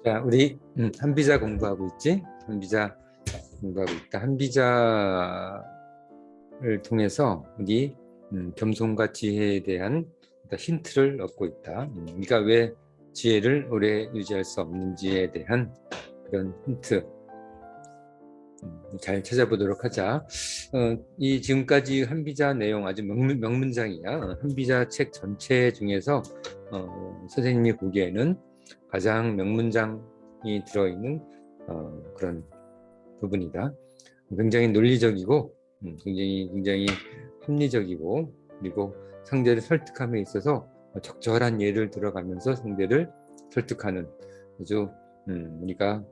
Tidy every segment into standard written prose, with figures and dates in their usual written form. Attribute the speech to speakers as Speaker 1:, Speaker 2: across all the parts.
Speaker 1: 자, 우리 한비자 공부하고 있지? 한비자 공부하고 있다. 한비자를 통해서 우리 겸손과 지혜에 대한 힌트를 얻고 있다. 우리가 왜 지혜를 오래 유지할 수 없는지에 대한 그런 힌트 잘 찾아보도록 하자. 이 지금까지 한비자 내용 아주 명문장이야. 한비자 책 전체 중에서 선생님이 보기에는 가장 명문장이 들어있는 그런 부분이다. 굉장히 논리적이고 굉장히 합리적이고, 그리고 상대를 설득함에 있어서 적절한 예를 들어가면서 상대를 설득하는 아주 우리가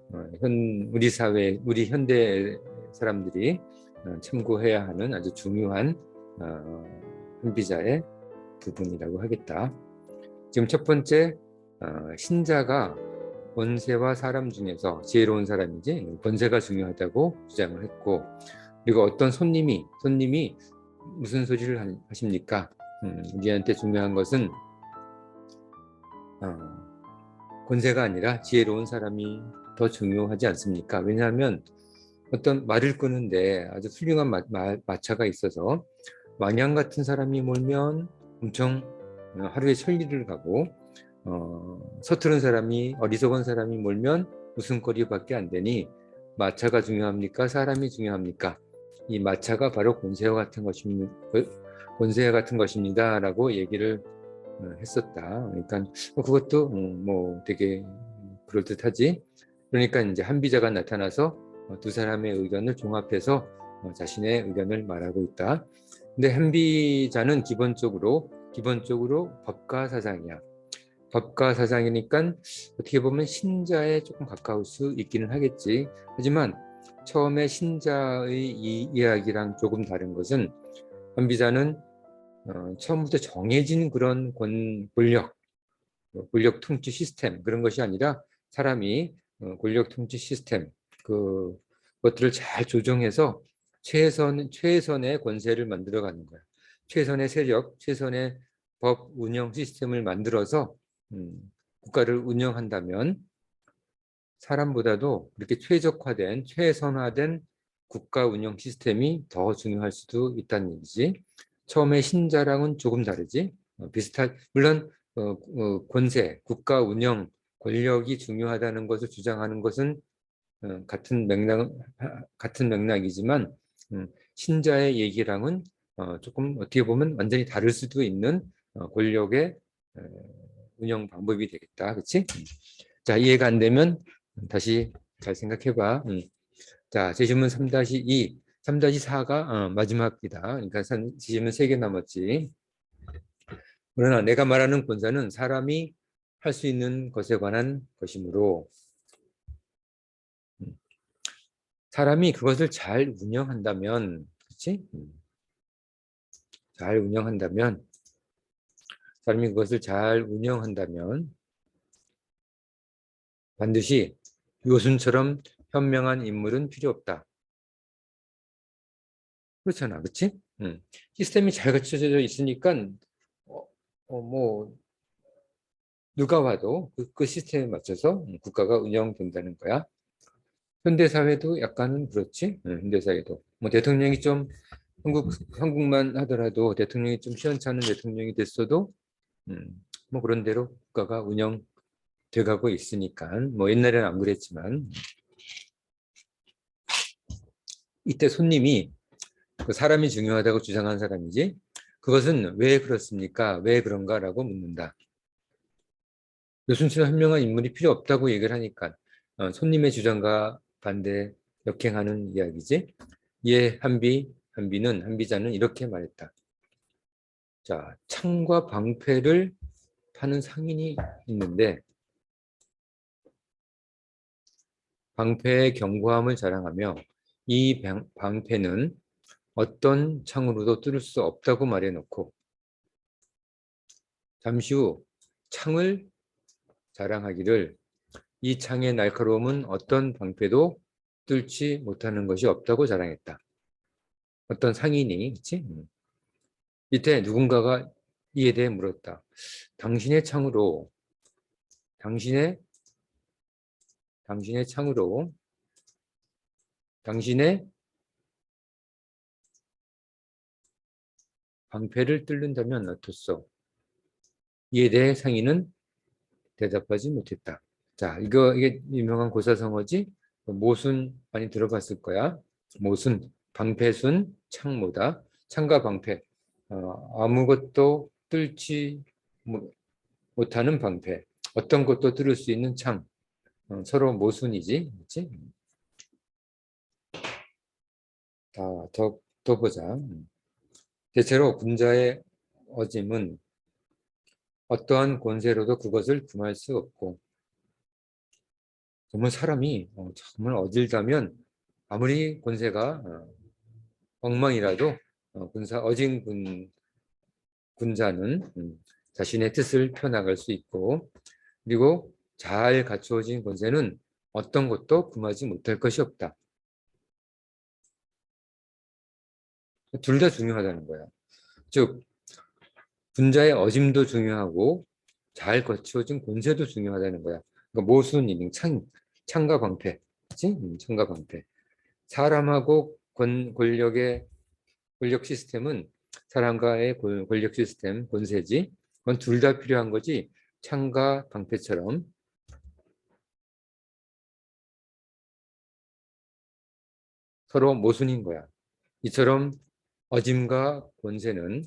Speaker 1: 우리 사회, 우리 현대 사람들이 참고해야 하는 아주 중요한 한비자의 부분이라고 하겠다. 지금 첫 번째, 신자가 권세와 사람 중에서 지혜로운 사람이지 권세가 중요하다고 주장을 했고, 그리고 어떤 손님이 무슨 소리를 하십니까? 우리한테 중요한 것은 권세가 아니라 지혜로운 사람이 더 중요하지 않습니까? 왜냐하면 어떤 말을 끄는데 아주 훌륭한 마차가 있어서 마냥 같은 사람이 몰면 엄청 하루에 1000리를 가고, 서투른 사람이, 어리석은 사람이 몰면 웃음거리밖에 안 되니 마차가 중요합니까? 사람이 중요합니까? 이 마차가 바로 권세와 같은 것입니다 라고 얘기를 했었다. 그러니까 그것도 뭐 되게 그럴듯하지. 그러니까 이제 한비자가 나타나서 두 사람의 의견을 종합해서 자신의 의견을 말하고 있다. 근데 한비자는 기본적으로 법가 사상이야. 법가 사상이니까 어떻게 보면 신자에 조금 가까울 수 있기는 하겠지. 하지만 처음에 신자의 이 이야기랑 조금 다른 것은, 한비자는 처음부터 정해진 그런 권력 통치 시스템, 그런 것이 아니라 사람이 권력 통치 시스템, 그것들을 잘 조정해서 최선의 권세를 만들어가는 거야. 최선의 세력, 최선의 법 운영 시스템을 만들어서 국가를 운영한다면 사람보다도 이렇게 최선화된 국가 운영 시스템이 더 중요할 수도 있다는 얘기지. 처음에 신자랑은 조금 다르지. 물론 권세, 국가 운영, 권력이 중요하다는 것을 주장하는 것은 같은 맥락이지만, 신자의 얘기랑은 조금 어떻게 보면 완전히 다를 수도 있는 권력의 운영 방법이 되겠다. 그렇지? 자, 이해가 안 되면 다시 잘 생각해봐. 자, 제시문 3-2, 3-4가 마지막이다. 그러니까 제시문 3개 남았지. 그러나 내가 말하는 권세는 사람이 할 수 있는 것에 관한 것이므로, 사람이 그것을 잘 운영한다면, 그렇지? 사람이 그것을 잘 운영한다면 반드시 요순처럼 현명한 인물은 필요 없다. 그렇잖아, 그렇지? 시스템이 잘 갖춰져 있으니까 뭐 누가 와도 그 시스템에 맞춰서 국가가 운영된다는 거야. 현대사회도 약간은 그렇지. 현대사회도 뭐 대통령이 좀 한국만 하더라도 대통령이 좀 시원찮은 대통령이 됐어도 뭐 그런 대로 국가가 운영돼가고 있으니까, 뭐 옛날에는 안 그랬지만, 이때 손님이 그 사람이 중요하다고 주장한 사람이지, 그것은 왜 그렇습니까? 왜 그런가라고 묻는다. 요순처럼 현명한 인물이 필요 없다고 얘기를 하니까 손님의 주장과 반대 역행하는 이야기지. 이에 한비자는 이렇게 말했다. 자, 창과 방패를 파는 상인이 있는데 방패의 견고함을 자랑하며 이 방패는 어떤 창으로도 뚫을 수 없다고 말해놓고, 잠시 후 창을 자랑하기를 이 창의 날카로움은 어떤 방패도 뚫지 못하는 것이 없다고 자랑했다. 어떤 상인이, 그치? 이때 누군가가 이에 대해 물었다. 당신의 창으로 당신의 당신의 창으로 당신의 방패를 뚫는다면 어떻소? 이에 대해 상인은 대답하지 못했다. 자, 이게 유명한 고사성어지? 모순 많이 들어봤을 거야. 모순, 방패순, 창모다. 창과 방패. 아무것도 뚫지 못하는 방패. 어떤 것도 뚫을 수 있는 창. 서로 모순이지. 그렇지? 더 보자. 대체로 군자의 어짐은 어떠한 권세로도 그것을 금할 수 없고, 정말 사람이 정말 어질다면 아무리 권세가 엉망이라도 어진 군자는 자신의 뜻을 펴나갈 수 있고, 그리고 잘 갖추어진 권세는 어떤 것도 금하지 못할 것이 없다. 둘 다 중요하다는 거야. 즉 군자의 어짐도 중요하고 잘 갖추어진 권세도 중요하다는 거야. 그러니까 모순이는 창과 방패, 그치? 창과 방패. 사람하고 권력 시스템은 사람과의 권력 시스템, 권세지. 그건 둘 다 필요한 거지. 창과 방패처럼 서로 모순인 거야. 이처럼 어짐과 권세는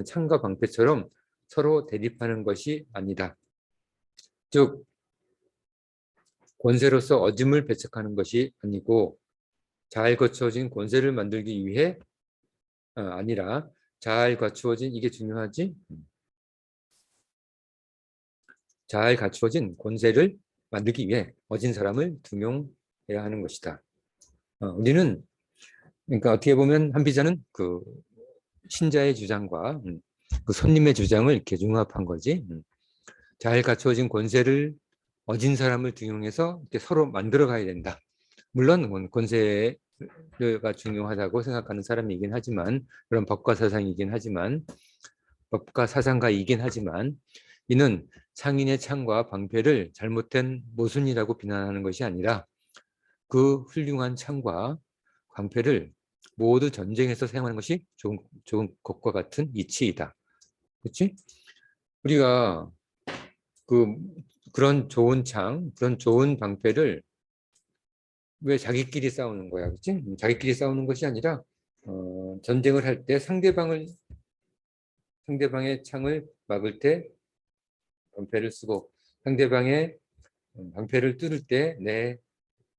Speaker 1: 창과 방패처럼 서로 대립하는 것이 아니다. 즉 권세로서 어짐을 배척하는 것이 아니고 잘 갖추어진 권세를 만들기 위해 아니라 잘 갖추어진 이게 중요하지? 잘 갖추어진 권세를 만들기 위해 어진 사람을 등용해야 하는 것이다. 우리는 그러니까 어떻게 보면 한비자는 그 신자의 주장과 그 손님의 주장을 이렇게 융합한 거지. 잘 갖추어진 권세를 어진 사람을 등용해서 이렇게 서로 만들어 가야 된다. 물론 권세가 중요하다고 생각하는 사람이긴 하지만 그런 법과 사상가이긴 하지만 이는 상인의 창과 방패를 잘못된 모순이라고 비난하는 것이 아니라 그 훌륭한 창과 방패를 모두 전쟁에서 사용하는 것이 좋은 것과 같은 이치이다. 그렇지? 우리가 그런 좋은 창, 그런 좋은 방패를 왜 자기끼리 싸우는 거야, 그렇지? 자기끼리 싸우는 것이 아니라 전쟁을 할 때 상대방의 창을 막을 때 방패를 쓰고 상대방의 방패를 뚫을 때 내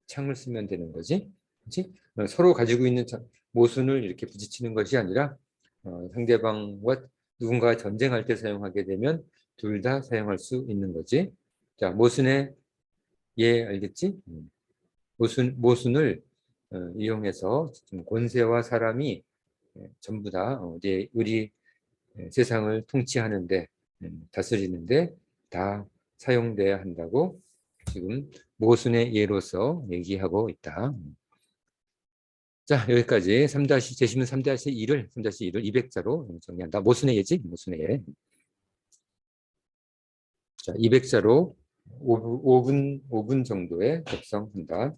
Speaker 1: 창을 쓰면 되는 거지, 그렇지? 서로 가지고 있는 모순을 이렇게 부딪히는 것이 아니라 상대방과 누군가 전쟁할 때 사용하게 되면 둘 다 사용할 수 있는 거지. 자, 모순의 알겠지? 모순을 이용해서 권세와 사람이 전부 다 이제 우리 세상을 통치하는데 다스리는데 다 사용돼야 한다고 지금 모순의 예로서 얘기하고 있다. 자, 여기까지 제시문 3-2를 200자로 정리한다. 모순의 예지? 모순의 예. 자, 200자로 5분 정도에 작성한다.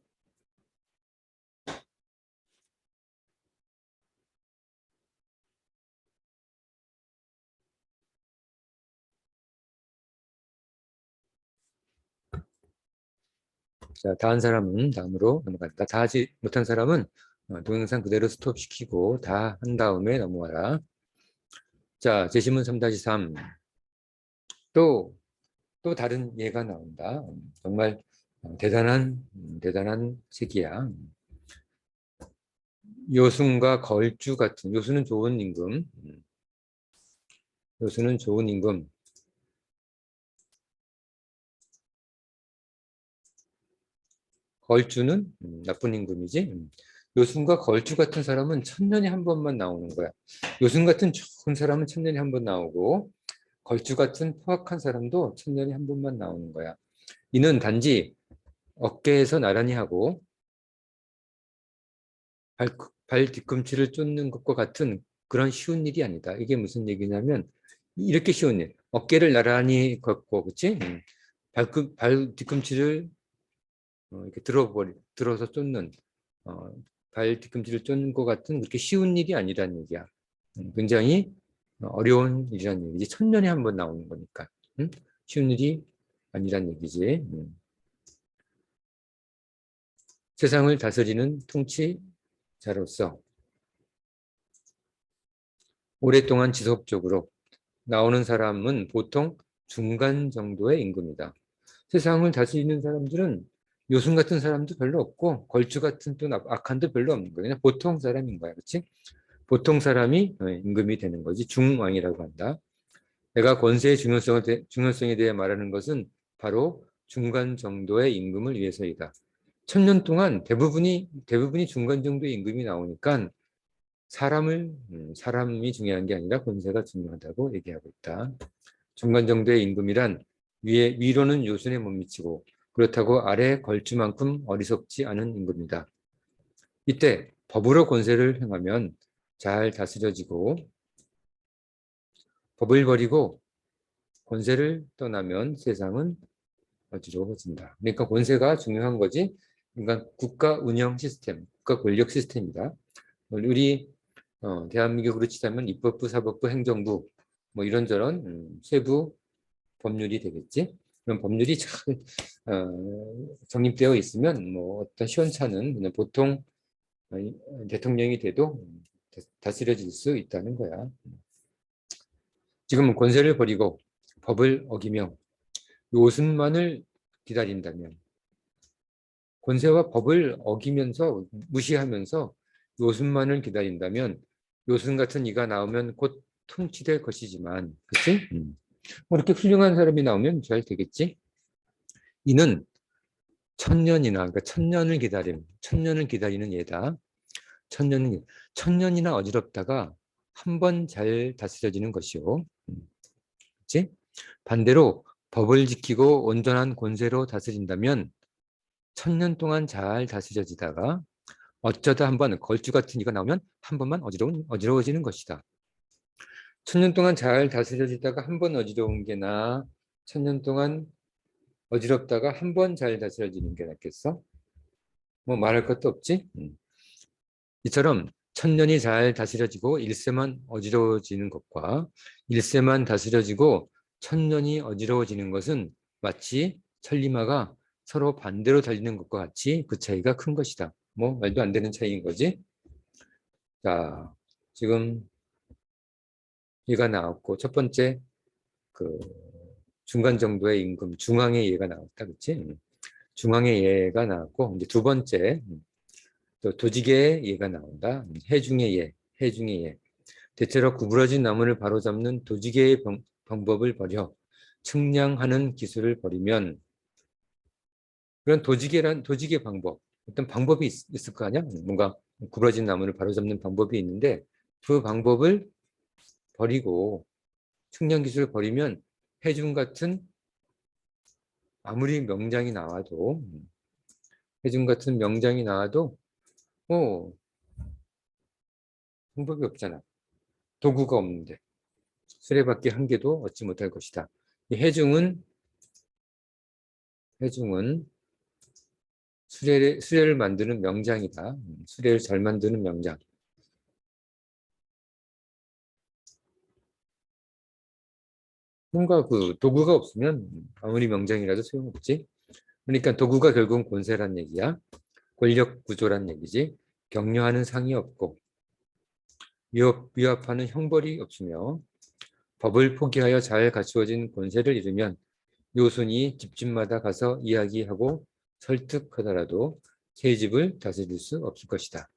Speaker 1: 자, 다 한 사람은 다음으로 넘어간다. 다 하지 못한 사람은 동영상 그대로 스톱시키고 다 한 다음에 넘어가라. 자, 제시문 3-3. 또 다른 예가 나온다. 정말 대단한 책이야. 요순과 걸주 같은, 요순은 좋은 임금, 걸주는 나쁜 임금이지. 요순과 걸주 같은 사람은 천년에 한 번만 나오는 거야. 요순 같은 좋은 사람은 천년에 한 번 나오고 걸주 같은 포악한 사람도 천년에 한 번만 나오는 거야. 이는 단지 어깨에서 나란히 하고 발 뒤꿈치를 쫓는 것과 같은 그런 쉬운 일이 아니다. 이게 무슨 얘기냐면 이렇게 쉬운 일. 어깨를 나란히 걷고, 그렇지? 발 뒤꿈치를 이렇게 들어서 쫓는 발 뒤꿈치를 쫓는 것 같은 그렇게 쉬운 일이 아니라는 얘기야. 굉장히 어려운 일이라는 얘기지. 천년에 한 번 나오는 거니까. 쉬운 일이 아니란 얘기지. 세상을 다스리는 통치자로서 오랫동안 지속적으로 나오는 사람은 보통 중간 정도의 임금이다. 세상을 다스리는 사람들은 요순 같은 사람도 별로 없고 걸주 같은 또 악한도 별로 없는 거예요. 그냥 보통 사람인 거야. 그렇지? 보통 사람이 임금이 되는 거지. 중왕이라고 한다. 내가 권세의 중요성에 대해 말하는 것은 바로 중간 정도의 임금을 위해서이다. 1000년 동안 대부분이 중간 정도의 임금이 나오니까 사람이 중요한 게 아니라 권세가 중요하다고 얘기하고 있다. 중간 정도의 임금이란 위로는 요순에 못 미치고 그렇다고 아래 걸주만큼 어리석지 않은 임금이다. 이때 법으로 권세를 행하면 잘 다스려지고 법을 버리고 권세를 떠나면 세상은 어지러워진다. 그러니까 권세가 중요한 거지. 그러니까 국가 운영 시스템, 국가 권력 시스템이다. 우리 대한민국으로 치자면 입법부, 사법부, 행정부 뭐 이런저런 세부 법률이 되겠지. 그런 법률이 잘 정립되어 있으면 뭐 어떤 시원찮은 그냥 보통 대통령이 돼도 다스려질 수 있다는 거야. 지금은 권세를 버리고 법을 어기며 요순만을 기다린다면 권세와 법을 어기면서 무시하면서 요순만을 기다린다면 요순 같은 이가 나오면 곧 통치될 것이지만 그치? 뭐 이렇게 훌륭한 사람이 나오면 잘 되겠지? 이는 그러니까 천년을 기다리는 예다. 천년이나 어지럽다가 한 번 잘 다스려지는 것이요. 그치? 반대로 법을 지키고 온전한 권세로 다스린다면 1000년 동안 잘 다스려지다가 어쩌다 한 번 걸주 같은 이가 나오면 한 번만 어지러워지는 것이다. 1000년 동안 잘 다스려지다가 한 번 어지러운 게나 1000년 동안 어지럽다가 한 번 잘 다스려지는 게 낫겠어? 뭐 말할 것도 없지? 이처럼 1000년이 잘 다스려지고 일세만 어지러워지는 것과 일세만 다스려지고 1000년이 어지러워지는 것은 마치 천리마가 서로 반대로 달리는 것과 같이 그 차이가 큰 것이다. 뭐 말도 안 되는 차이인 거지. 자, 지금 얘가 나왔고 첫 번째 그 중간 정도의 임금 중앙의 예가 나왔다, 그렇지? 중앙의 예가 나왔고 이제 두 번째 또 도지계의 예가 나온다. 해중의 예. 대체로 구부러진 나무를 바로잡는 도지계의 방법을 버려 측량하는 기술을 버리면 그런 도지계 방법 어떤 방법이 있을 거 아니야? 뭔가 구부러진 나무를 바로잡는 방법이 있는데 그 방법을 버리고 측량 기술을 버리면 해중 같은 아무리 명장이 나와도 해중 같은 명장이 나와도 방법이 없잖아. 도구가 없는데 수레바퀴 한 개도 얻지 못할 것이다. 이 해중은 수레를 만드는 명장이다. 수레를 잘 만드는 명장. 뭔가 그 도구가 없으면 아무리 명장이라도 소용없지. 그러니까 도구가 결국은 권세란 얘기야. 권력 구조란 얘기지. 격려하는 상이 없고 위압하는 형벌이 없으며 법을 포기하여 잘 갖추어진 권세를 잃으면 요순이 집집마다 가서 이야기하고 설득하더라도 새 집을 다스릴 수 없을 것이다.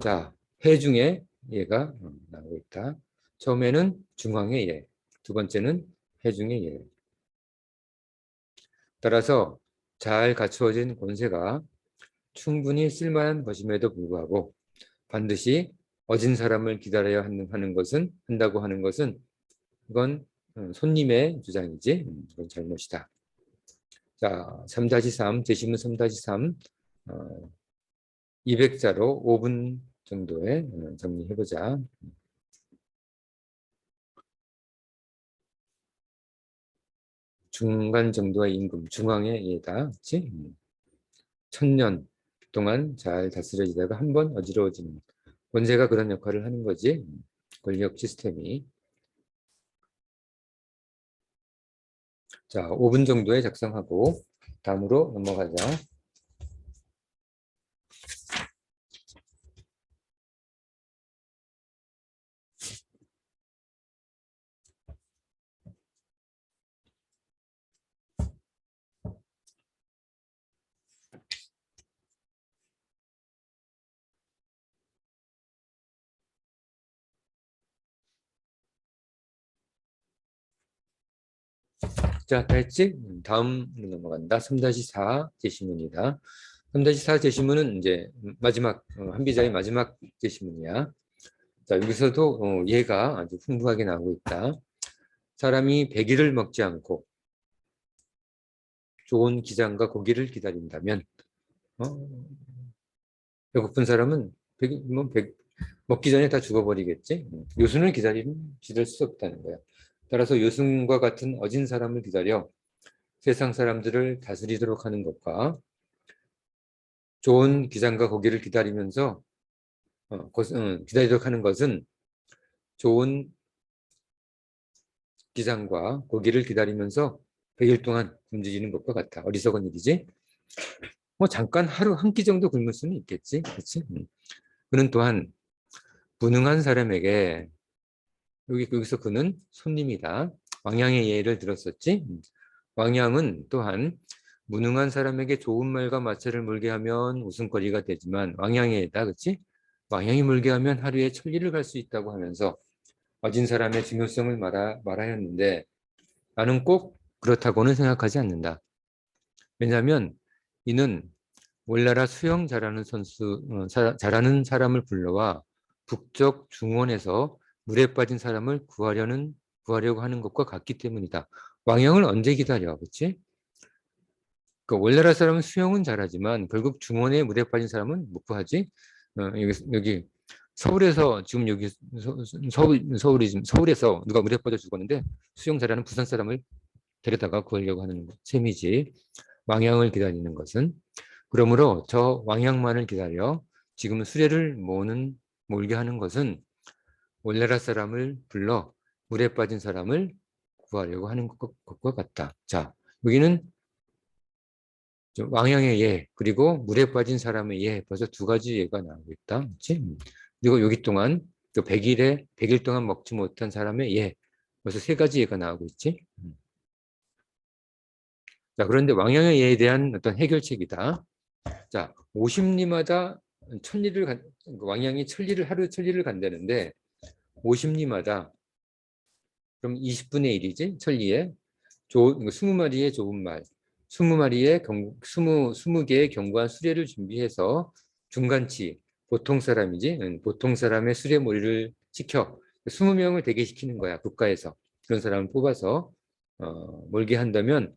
Speaker 1: 자, 해중의 예가 나오고 있다. 처음에는 중앙의 예, 두 번째는 해중의 예. 따라서 잘 갖추어진 권세가 충분히 쓸만한 것임에도 불구하고 반드시 어진 사람을 기다려야 한다고 하는 것은 이건 손님의 주장이지. 이건 잘못이다. 자, 3-3 제시문 3-3 200자로 5분 정도에 정리해보자. 중간 정도의 임금, 중앙의 예다. 그치? 천년 동안 잘 다스려지다가 한번 어지러워지는 원죄가 그런 역할을 하는 거지. 권력 시스템이. 자, 5분 정도에 작성하고 다음으로 넘어가자. 자, 다 했지? 다음으로 넘어간다. 3-4 제시문이다. 3-4 제시문은 이제 마지막, 한비자의 마지막 제시문이야. 자, 여기서도 얘가 아주 풍부하게 나오고 있다. 사람이 100일을 먹지 않고 좋은 기장과 고기를 기다린다면, 어, 배고픈 사람은 100, 먹기 전에 다 죽어버리겠지? 요순을 기다릴 수 없다는 거야. 따라서 요순과 같은 어진 사람을 기다려 세상 사람들을 다스리도록 하는 것과 좋은 기장과 고기를 기다리면서 기다리도록 하는 것은 좋은 기장과 고기를 기다리면서 100일 동안 굶주리는 것과 같아. 어리석은 일이지? 뭐 잠깐 하루 한 끼 정도 굶을 수는 있겠지. 그렇지? 그는 또한 무능한 사람에게 여기서 그는 손님이다. 왕양의 예를 들었었지. 왕양은 또한 무능한 사람에게 좋은 말과 마찰을 물게 하면 웃음거리가 되지만 왕양의 예다. 그렇지? 왕양이 물게 하면 하루에 천리를 갈 수 있다고 하면서 어진 사람의 중요성을 말하였는데 나는 꼭 그렇다고는 생각하지 않는다. 왜냐하면 이는 올나라 수영 잘하는 잘하는 사람을 불러와 북쪽 중원에서 물에 빠진 사람을 구하려고 하는 것과 같기 때문이다. 왕영을 언제 기다려, 그렇지? 그 올나라 사람은 수영은 잘하지만 결국 중원에 물에 빠진 사람은 못 구하지. 여기 서울에서 지금 여기 서울이 지금 서울에서 누가 물에 빠져 죽었는데 수영 잘하는 부산 사람을 데려다가 구하려고 하는 셈이지. 왕양을 기다리는 것은. 그러므로 저 왕양만을 기다려 지금 수레를 몰게 하는 것은 올나라 사람을 불러 물에 빠진 사람을 구하려고 하는 것과 같다. 자, 여기는 왕양의 예, 그리고 물에 빠진 사람의 예, 벌써 두 가지 예가 나오고 있다. 그렇지? 그리고 여기 동안 또 100일 동안 먹지 못한 사람의 예, 벌써 세 가지 예가 나오고 있지. 자, 그런데 왕양의 예에 대한 어떤 해결책이다. 자, 50리마다 왕양이 하루 천리를 간다는데 50리마다 그럼 20분의 1이지 천리에 20마리의 좋은 말 20개의 견고한 수레를 준비해서 중간치 보통 사람이지 보통 사람의 수레몰이를 시켜 20명을 대기시키는 거야. 국가에서 그런 사람을 뽑아서 몰게 한다면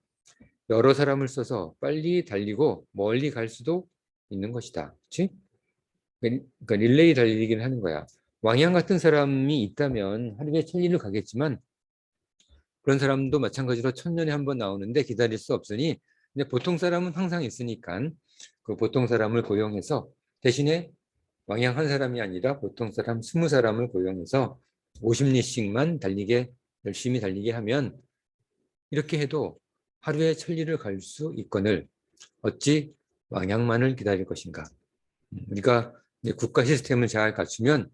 Speaker 1: 여러 사람을 써서 빨리 달리고 멀리 갈 수도 있는 것이다. 그렇지? 그러니까 릴레이 달리기를 하는 거야. 왕양 같은 사람이 있다면 하루에 1000리를 가겠지만 그런 사람도 마찬가지로 1000년에 한 번 나오는데 기다릴 수 없으니 근데 보통 사람은 항상 있으니까 그 보통 사람을 고용해서 대신에 왕양 한 사람이 아니라 보통 사람 20사람을 고용해서 50리씩만 열심히 달리게 하면 이렇게 해도 하루에 1000리를 갈 수 있거늘 어찌 왕양만을 기다릴 것인가. 우리가 국가 시스템을 잘 갖추면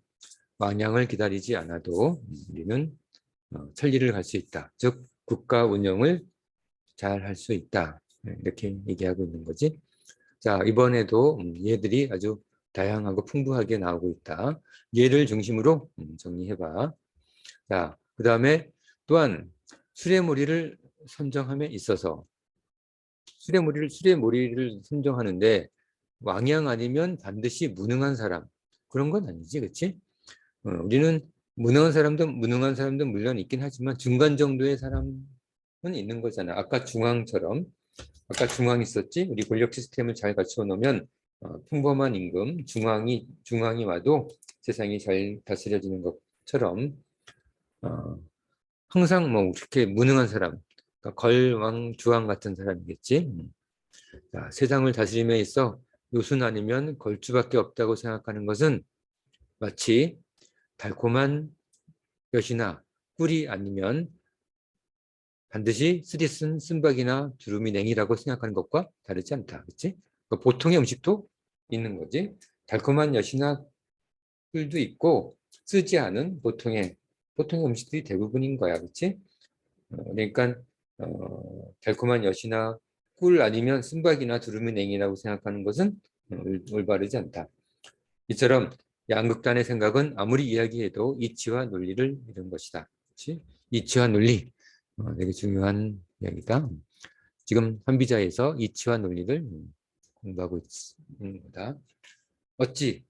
Speaker 1: 왕양을 기다리지 않아도 우리는 천리를 갈 수 있다. 즉 국가 운영을 잘 할 수 있다. 이렇게 얘기하고 있는 거지. 자, 이번에도 얘들이 아주 다양하고 풍부하게 나오고 있다. 얘를 중심으로 정리해봐. 자, 그 다음에 또한 수레모리를 선정함에 있어서 수레모리를 선정하는데 왕양 아니면 반드시 무능한 사람 그런 건 아니지, 그렇지? 우리는 무능한 사람도 물론 있긴 하지만 중간 정도의 사람은 있는 거잖아. 아까 중앙 있었지? 우리 권력 시스템을 잘 갖춰 놓으면 평범한 임금 중앙이 와도 세상이 잘 다스려지는 것처럼 항상 뭐 그렇게 무능한 사람, 그러니까 걸왕 주왕 같은 사람이겠지. 자, 세상을 다스림에 있어 요순 아니면 걸주밖에 없다고 생각하는 것은 마치 달콤한 엿이나 꿀이 아니면 반드시 쓰리쓴 쓴박이나 두루미 냉이라고 생각하는 것과 다르지 않다. 그렇지? 그러니까 보통의 음식도 있는 거지. 달콤한 엿이나 꿀도 있고 쓰지 않은 보통의 음식들이 대부분인 거야. 그렇지? 그러니까 달콤한 엿이나 꿀 아니면 쓴박이나 두루미 냉이라고 생각하는 것은 올바르지 않다. 이처럼 양극단의 생각은 아무리 이야기해도 이치와 논리를 잃은 것이다. 그렇지? 이치와 논리, 되게 중요한 이야기다. 지금 한비자에서 이치와 논리를 공부하고 있는 거다. 어찌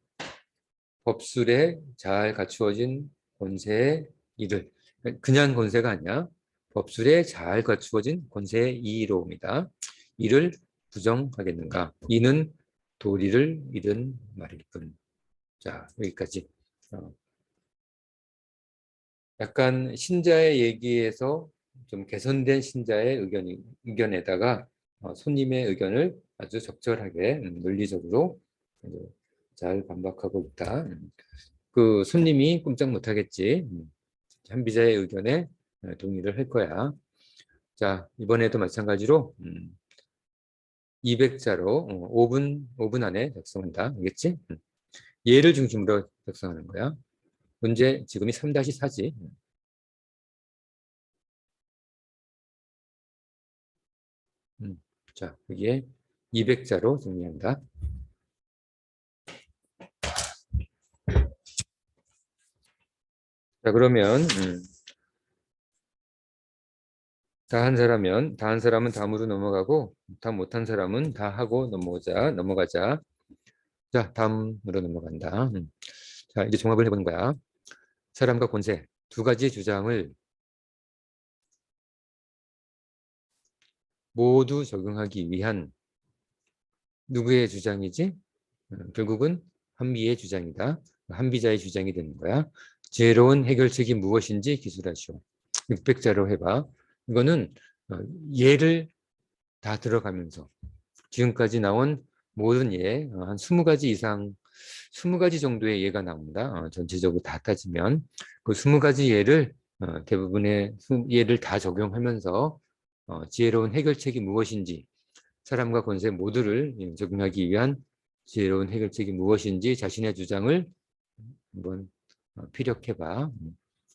Speaker 1: 법술에 잘 갖추어진 권세의 이를, 그냥 권세가 아니야. 법술에 잘 갖추어진 권세의 이로움이다. 이를 부정하겠는가? 이는 도리를 잃은 말일 뿐. 자, 여기까지. 약간 신자의 얘기에서 좀 개선된 신자의 의견에다가 손님의 의견을 아주 적절하게 논리적으로 잘 반박하고 있다. 그 손님이 꼼짝 못하겠지. 한비자의 의견에 동의를 할 거야. 자, 이번에도 마찬가지로 200자로 5분 안에 작성한다. 알겠지? 얘를 중심으로 작성하는 거야. 문제 지금이 3-4지. 자, 여기에 200자로 정리한다. 자, 그러면 다 한 사람은 다음으로 넘어가고 다 못한 사람은 다 하고 넘어가자. 자, 다음으로 넘어간다. 자, 이제 종합을 해보는 거야. 사람과 권세 두 가지 주장을 모두 적용하기 위한 누구의 주장이지? 결국은 한비의 주장이다. 한비자의 주장이 되는 거야. 지혜로운 해결책이 무엇인지 기술하시오. 600자로 해봐. 이거는 예를 다 들어가면서 지금까지 나온 모든 예, 한 20가지 이상, 20가지 정도의 예가 나옵니다. 전체적으로 다 따지면 그 20가지 예를 대부분의 예를 다 적용하면서 지혜로운 해결책이 무엇인지, 사람과 권세 모두를 적용하기 위한 지혜로운 해결책이 무엇인지 자신의 주장을 한번 피력해봐.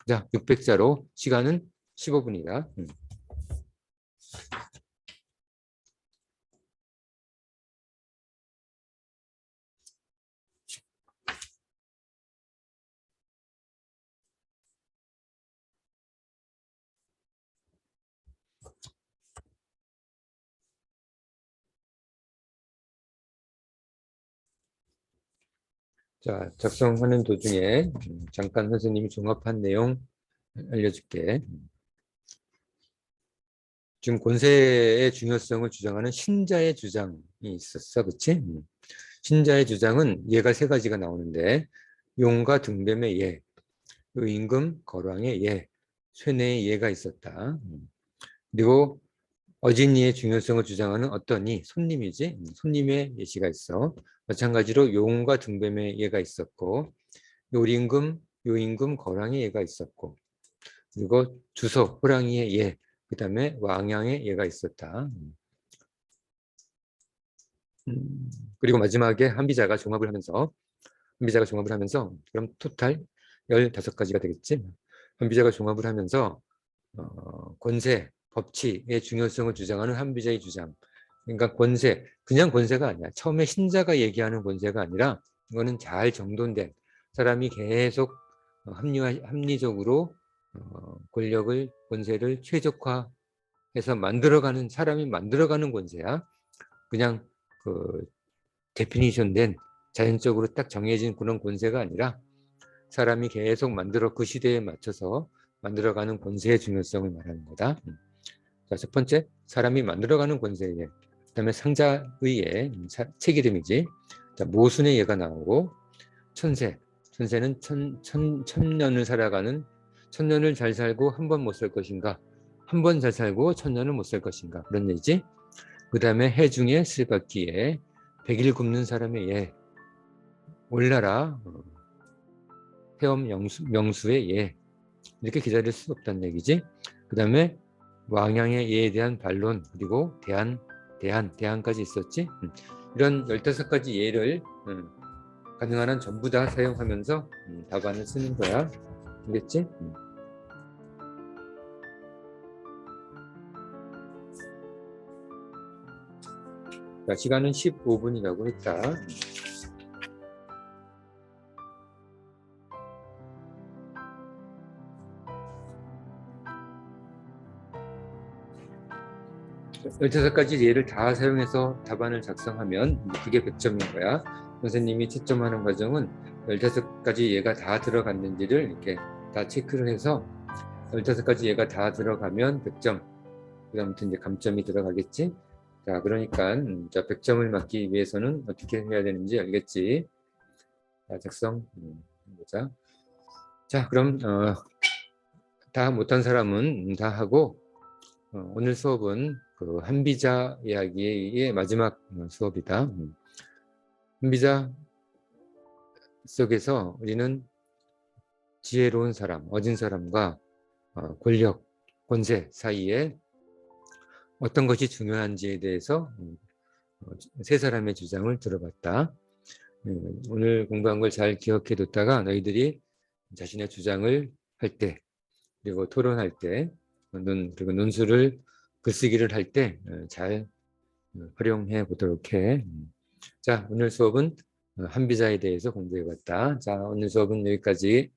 Speaker 1: 자, 600자로 시간은 15분이다. 자, 작성하는 도중에 잠깐 선생님이 종합한 내용 알려줄게. 지금 권세의 중요성을 주장하는 신자의 주장이 있었어, 그치? 신자의 주장은 예가 세 가지가 나오는데 용과 등뱀의 예, 임금, 거랑의 예, 쇠뇌의 예가 있었다. 그리고 어진이의 중요성을 주장하는 어떠니 손님이지, 손님의 예시가 있어. 마찬가지로 용과 등뱀의 예가 있었고 요임금, 거랑의 예가 있었고 그리고 주소, 호랑이의 예, 그 다음에 왕양의 예가 있었다. 그리고 마지막에 한비자가 종합을 하면서 그럼 토탈 15가지가 되겠지. 한비자가 종합을 하면서 권세, 법치의 중요성을 주장하는 한비자의 주장. 그러니까 권세, 그냥 권세가 아니야. 처음에 신자가 얘기하는 권세가 아니라 이거는 잘 정돈된 사람이 계속 합리적으로 권력을, 권세를 최적화해서 만들어가는, 사람이 만들어가는 권세야. 그냥 그 데피니션된 자연적으로 딱 정해진 그런 권세가 아니라 사람이 계속 그 시대에 맞춰서 만들어가는 권세의 중요성을 말하는 거다. 자, 첫 번째, 사람이 만들어가는 권세의 예. 그다음에 상자의 예, 책 이름이지. 자, 모순의 예가 나오고 천세는 천년을 살아가는, 천년을 잘 살고 한 번 못 살 것인가, 한 번 잘 살고 천년을 못 살 것인가, 그런 얘기지. 그 다음에 해 중에 슬받기에 100일 굶는 사람의 예, 올라라 태엄 명수의 예, 이렇게 기다릴 수 없다는 얘기지. 그 다음에 왕양의 예에 대한 반론, 그리고 대안까지 있었지. 이런 15가지 예를 가능한 한 전부 다 사용하면서 답안을 쓰는 거야. 알겠지? 자, 시간은 15분이라고 했다. 열다섯 가지 예를 다 사용해서 답안을 작성하면 그게 100점인 거야. 선생님이 채점하는 과정은 15가지 예가 다 들어갔는지를 이렇게 다 체크를 해서 15가지 예가 다 들어가면 100점. 그다음부터 이제 감점이 들어가겠지. 자, 그러니까 100점을 맞기 위해서는 어떻게 해야 되는지 알겠지? 자, 작성 보자. 자, 그럼 다 못한 사람은 다 하고 오늘 수업은 그 한비자 이야기의 마지막 수업이다. 한비자 속에서 우리는 지혜로운 사람, 어진 사람과 권력, 권세 사이에 어떤 것이 중요한지에 대해서 세 사람의 주장을 들어봤다. 오늘 공부한 걸 잘 기억해 뒀다가 너희들이 자신의 주장을 할 때, 그리고 토론할 때, 그리고 논술을 글쓰기를 할 때 잘 활용해 보도록 해. 자, 오늘 수업은 한비자에 대해서 공부해 봤다. 자, 오늘 수업은 여기까지.